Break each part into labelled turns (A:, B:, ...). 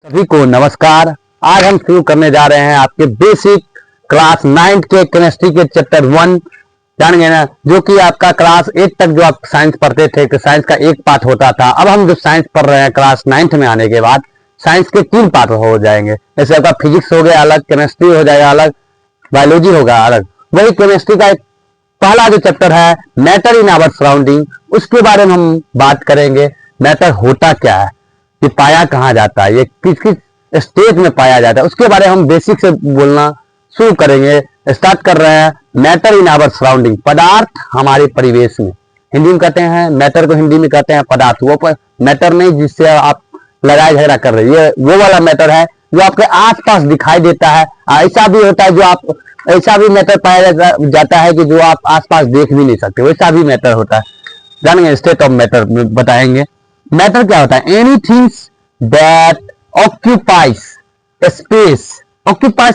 A: सभी को नमस्कार। आज हम शुरू करने जा रहे हैं आपके बेसिक क्लास 9 के केमिस्ट्री के चैप्टर 1 जान गए ना, जो कि आपका क्लास 8 तक जो आप साइंस पढ़ते थे कि साइंस का एक पार्ट होता था। अब हम जो साइंस पढ़ रहे हैं क्लास 9th में आने के बाद साइंस के 3 पार्ट हो जाएंगे। जैसे आपका फिजिक्स हो गया अलग, केमिस्ट्री हो जाएगा अलग, बायोलॉजी होगा अलग। वही केमिस्ट्री का एक पहला जो चैप्टर है मैटर इन आवर सराउंडिंग, उसके बारे में हम बात करेंगे। मैटर होता क्या है, ये पाया कहाँ जाता है, ये किस किस स्टेज में पाया जाता है, उसके बारे में हम बेसिक से बोलना शुरू करेंगे। स्टार्ट कर रहे हैं। मैटर इन आवर सराउंडिंग, पदार्थ हमारे परिवेश में। हिंदी में कहते हैं मैटर को, हिंदी में कहते हैं पदार्थ। वो मैटर नहीं जिससे आप लड़ाई झगड़ा कर रहे हैं, ये वो वाला मैटर है जो आपके आसपास दिखाई देता है। ऐसा भी होता है जो आप, ऐसा भी मैटर पाया जाता है कि जो आप आसपास देख भी नहीं सकते, वैसा भी मैटर होता है। जानेंगे स्टेट ऑफ मैटर में बताएंगे। मैटर क्या होता है? Anythings that occupies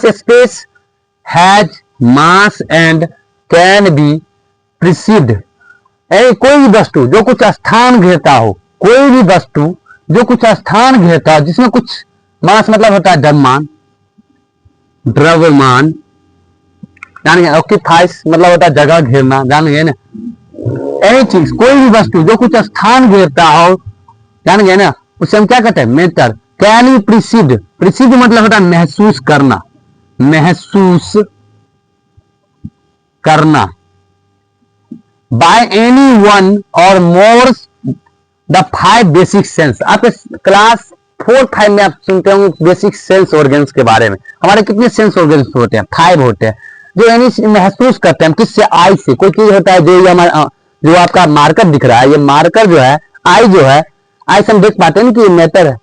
A: space has mass and can be perceived. कोई भी वस्तु जो कुछ स्थान घेरता हो, कोई भी वस्तु जो कुछ स्थान घेरता हो, जिसमें कुछ मास मतलब होता है द्रव्यमान। जानेंगे ऑक्यूपाइज मतलब होता है जगह घेरना, जानेंगे ना। एनीथिंग्स कोई भी वस्तु जो कुछ स्थान घेरता हो, जान गए ना, उसे हम क्या कहते हैं? Matter. Can be perceived, perceived मतलब होता है महसूस करना, महसूस करना। Bye any one or more the 5 basic sense. आप क्लास 4-5 में आप सुनते होंगे बेसिक सेंस ऑर्गन्स के बारे में। हमारे कितने सेंस ऑर्गन्स होते हैं? 5 होते हैं, जो यानी महसूस करते हैं। किससे? आई से। कोई चीज होता है जो हमारा, जो आपका मार्कर दिख रहा है, ये मार्कर जो है, आई जो है, आई से हम देख पाते हैं ना कि ये मैटर है,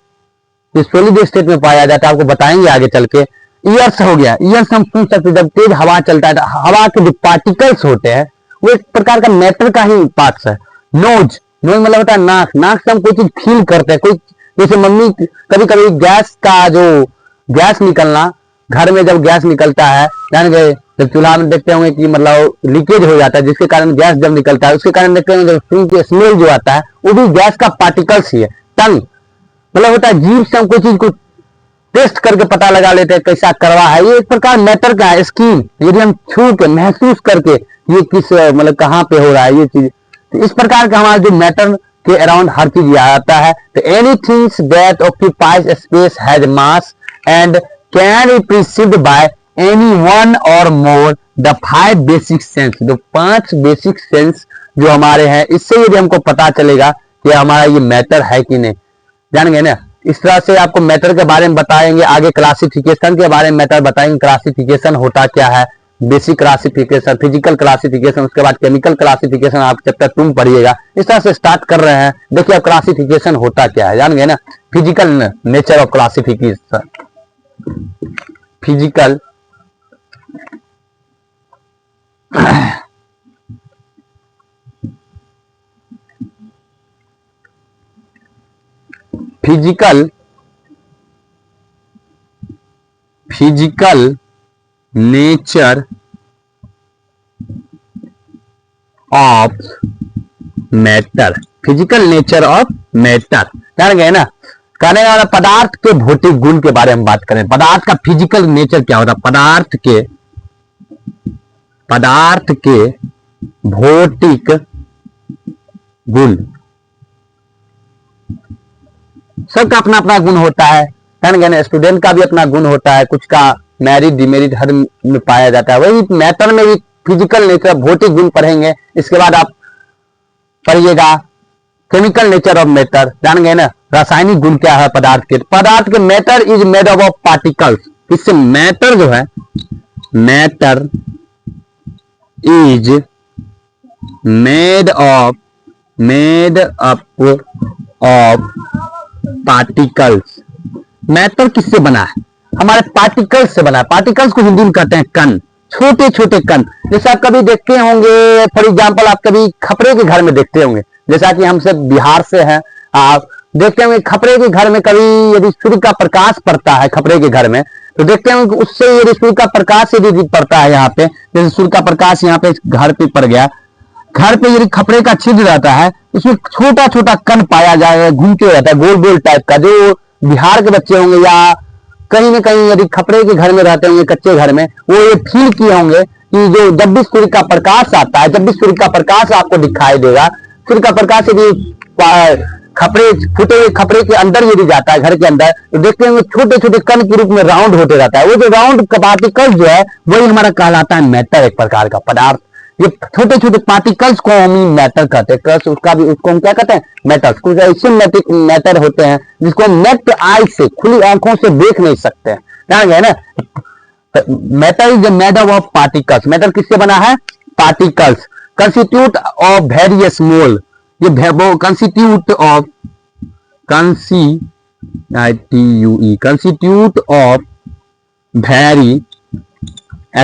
A: ये सॉलिड स्टेट में पाया जाता है। आपको बताएंगे आगे चल के। ईयर्स हो गया, ईयर्स हम सुन सकते हैं। जब तेज हवा चलता है तो हवा के जो पार्टिकल्स होते हैं वो एक प्रकार का मैटर का ही पार्ट्स है। नोज, नोज मतलब होता है नाक, नाक से हम कोई चीज फील करते हैं। कोई जैसे मम्मी कभी कभी गैस का जो गैस निकलना, घर में जब गैस निकलता है, जान गए, जब चूल्हा में देखते होंगे कि मतलब लीकेज हो जाता है, जिसके कारण गैस जब निकलता है, उसके कारण देखते होंगे जब स्मेल जो आता है वो भी गैस का पार्टिकल्स ही है। टंग मतलब होता है जीभ से हम कोई चीज को टेस्ट करके पता लगा लेते हैं कैसा कड़वा है। ये एक प्रकार मैटर का है। स्किन, यदि हम छू के महसूस करके ये किस मतलब कहाँ पे हो रहा है ये चीज, तो इस प्रकार का हमारा जो मैटर के अराउंड हर चीज आता है। तो anythings that occupies space has mass and can be perceived by any one or more the 5 basic sense. जो 5 बेसिक सेंस जो हमारे हैं, इससे यदि हमको पता चलेगा कि हमारा ये मैटर है कि नहीं, जान गए ना। इस तरह से आपको मैटर के बारे में बताएंगे। आगे क्लासिफिकेशन के बारे में मैटर बताएंगे, क्लासिफिकेशन होता क्या है, बेसिक क्लासिफिकेशन, फिजिकल क्लासिफिकेशन, उसके बाद केमिकल क्लासिफिकेशन आप चैप्टर 2 पढ़िएगा। इस तरह से स्टार्ट कर रहे हैं। देखिए अब क्लासिफिकेशन होता क्या है, जान गए ना। Physical nature of classification, physical physical nature of matter, physical nature of matter, जान गए ना। कहने वाला पदार्थ के भौतिक गुण के बारे में बात करें। पदार्थ का फिजिकल नेचर क्या होता है? पदार्थ के भौतिक गुण, सबका अपना अपना गुण होता है। स्टूडेंट का भी अपना गुण होता है, कुछ का मेरिट डिमेरिट हर में पाया जाता है। वही मैटर में भी फिजिकल नेचर भौतिक गुण पढ़ेंगे। इसके बाद आप पढ़िएगा केमिकल नेचर ऑफ मैटर, जान गए ना। रासायनिक गुण क्या है पदार्थ के? पदार्थ के matter is made of particles. इससे मैटर जो है, matter is made up of particles. Matter किससे बना है? हमारे पार्टिकल्स से बना है। पार्टिकल्स को हिंदी में कहते हैं कण, छोटे छोटे कण। जैसे आप कभी देखते होंगे, फॉर एग्जांपल आप कभी खपरे के घर में देखते होंगे, जैसा कि हम सब बिहार से हैं, आप देखते होंगे खपरे के घर में कभी यदि सूर्य का प्रकाश पड़ता है खपरे के घर में, तो देखते होंगे उससे यदि सूर्य का प्रकाश यदि पड़ता है यहाँ पे, जैसे सूर्य का प्रकाश यहाँ पे घर पे पड़ गया, घर पे यदि खपरे का छिद्र रहता है उसमें छोटा छोटा कण पाया जाएगा, घूमते रहता है गोल गोल टाइप का, जो बिहार के बच्चे होंगे या कहीं ना कहीं यदि खपड़े के घर में रहते होंगे, कच्चे घर में, वो ये फील किए होंगे कि जो जब भी सूर्य का प्रकाश आता है, जब भी सूर्य का प्रकाश आपको दिखाई देगा, सूर्य का प्रकाश यदि खपड़े, फूटे हुए खपड़े के अंदर यदि जाता है, घर के अंदर, तो देखते हैं छोटे छोटे कण के रूप में राउंड होते रहता है। वो जो राउंड पार्टिकल्स जो है वही हमारा कहलाता है मैटर, एक प्रकार का पदार्थ। ये छोटे छोटे पार्टिकल्स को हम मैटर कहते हैं, उसका भी, उसको हम क्या कहते हैं, मैटर्स। कुछ ऐसे मैटर होते हैं जिसको हम नेक्ड आई से, खुली आंखों से देख नहीं सकते हैं, जान गए ना। Matter is made up of particles. Matter किससे बना है, पार्टिकल्स, कंस्टिट्यूट ऑफ वेरियस मोल। ये constitute of, constitute of very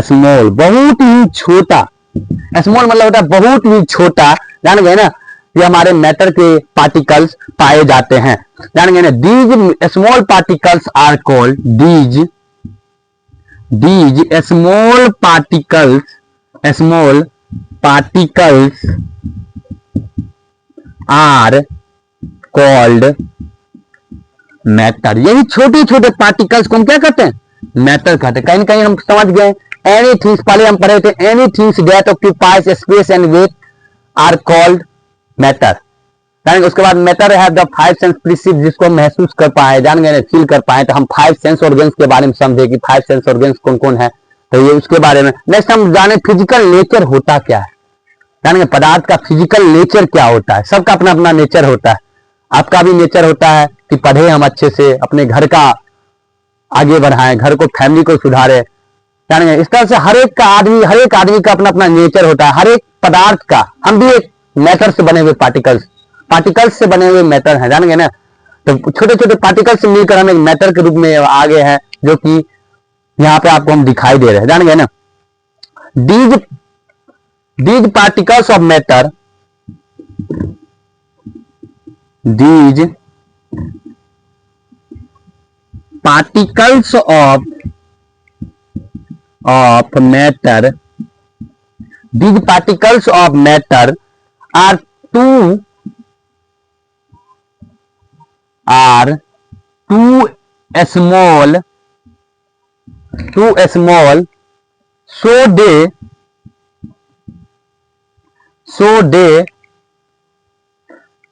A: small, बहुत ही छोटा, स्मॉल मतलब होता है बहुत ही छोटा, जान गए ना। ये हमारे मैटर के पार्टिकल्स पाए जाते हैं, जान गए ना। These small particles are called, these small particles are called matter. यही छोटे छोटे पार्टिकल्स को हम क्या कहते हैं, मैटर कहते हैं। कहीं ना कहीं हम समझ गए, एनी थिंग्स, पहले हम पढ़े थे, any things that occupies space and weight are called matter. उसके बाद मैटर है द फाइव सेंस प्रिसीव, जिसको हम महसूस कर पाए, जान गए, फील कर पाए। तो हम फाइव सेंस ऑर्गन्स के बारे में समझे कि फाइव सेंस ऑर्गन्स कौन कौन है, तो ये उसके बारे में। नेक्स्ट हम जाने फिजिकल नेचर होता क्या है, जानेंगे पदार्थ का फिजिकल नेचर क्या होता है। सबका अपना अपना नेचर होता है। आपका भी नेचर होता है कि पढ़े हम अच्छे से, अपने घर का आगे बढ़ाएं, घर को, फैमिली को सुधारे, जानेंगे। इस तरह से हर एक आदमी का अपना अपना नेचर होता है, हर एक पदार्थ का। हम भी एक मैटर से बने हुए पार्टिकल्स से बने हुए मैटर हैं, जानेंगे ना। तो छोटे छोटे पार्टिकल्स से मिलकर हम एक मैटर के रूप में आगे हैं, जो कि यहाँ पे आपको हम दिखाई दे रहे हैं, जानेंगे ना। These particles of matter, these particles of matter, these particles of matter are too small, so they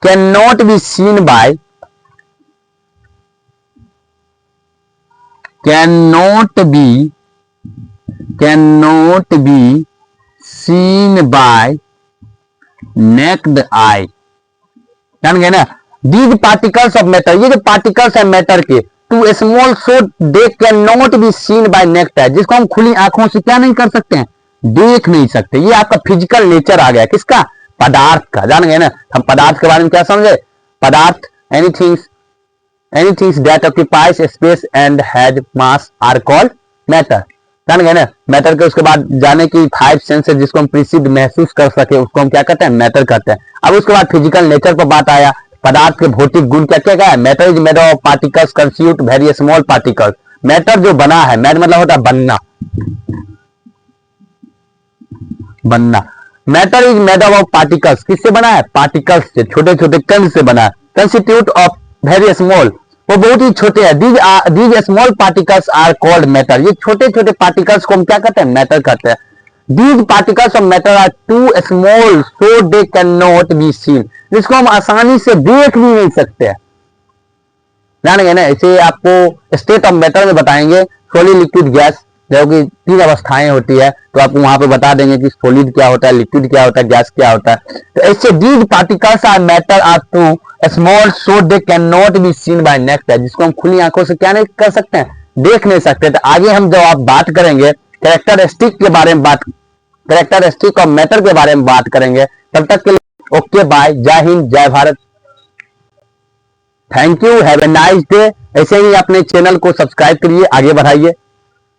A: cannot be seen by naked eye, जान गए ना। These particles of matter, ये जो पार्टिकल्स है मैटर के, too small so they can not be seen by naked eye, जिसको हम खुली आंखों से क्या नहीं कर सकते हैं, देख नहीं सकते। ये आपका फिजिकल नेचर आ गया, किसका, पदार्थ का, जान गए ना। हम पदार्थ के बारे में क्या समझे, पदार्थ anythings that occupies space and has mass are called matter, जान गए ना। मैटर के उसके बाद जाने की फाइव सेंसेस, जिसको हम प्रिसिद्ध महसूस कर सके, उसको हम क्या कहते हैं, मैटर कहते हैं। अब उसके बाद फिजिकल नेचर पर बात आया, पदार्थ के भौतिक गुण क्या क्या है। Matter is made of particles constitute very small particles. Matter जो बना है, मैट मतलब होता है बनना। Matter is made of particles, किससे बना है, पार्टिकल्स से, छोटे छोटे कण से बना है। कंस्टिट्यूट ऑफ वेरी स्मॉल, वो बहुत ही छोटे हैं। These small particles are called matter, ये छोटे छोटे पार्टिकल्स को हम क्या कहते हैं, मैटर कहते हैं। These particles of matter are too small so they cannot be seen, जिसको हम आसानी से देख भी नहीं सकते हैं, जानेंगे ना। इसे आपको स्टेट ऑफ मैटर में बताएंगे, सॉलिड लिक्विड गैस, जो कि तीन अवस्थाएं होती है, तो आपको वहां पे बता देंगे कि सॉलिड क्या होता है, लिक्विड क्या होता है, गैस क्या होता है। तो ऐसे these particles are matter are too small so they cannot be seen by naked eye, जिसको हम खुली आंखों से क्या नहीं कर सकते हैं, देख नहीं सकते। तो आगे हम जब आप बात करेंगे कैरेक्टरिस्टिक के बारे में, कैरेक्टरिस्टिक ऑफ मैटर के बारे में बात करेंगे। तब तक के लिए ओके बाय, जय हिंद, जय Bharat, thank you, have a nice day. ऐसे ही अपने चैनल को सब्सक्राइब करिए, आगे बढ़ाइए।